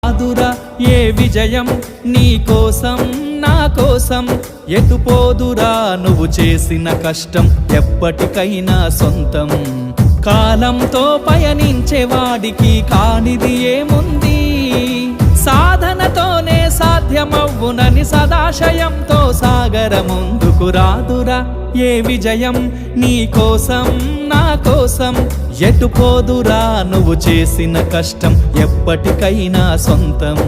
అదురా ఏ విజయం నీ కోసం నా కోసం ఎటుపోదురా నువ్వు చేసిన కష్టం ఎప్పటికైనా సొంతం కాలంతో పయనించే వాడికి కానిది ఏముంది సాధనతోనే సాధ్యమవ్వునని సదాశయంతో సాగర ముందుకు రాదురా ఏ విజయం నీ కోసం నా కోసం ఎటుపోదురా నువ్వు చేసిన కష్టం ఎప్పటికైనా సొంతం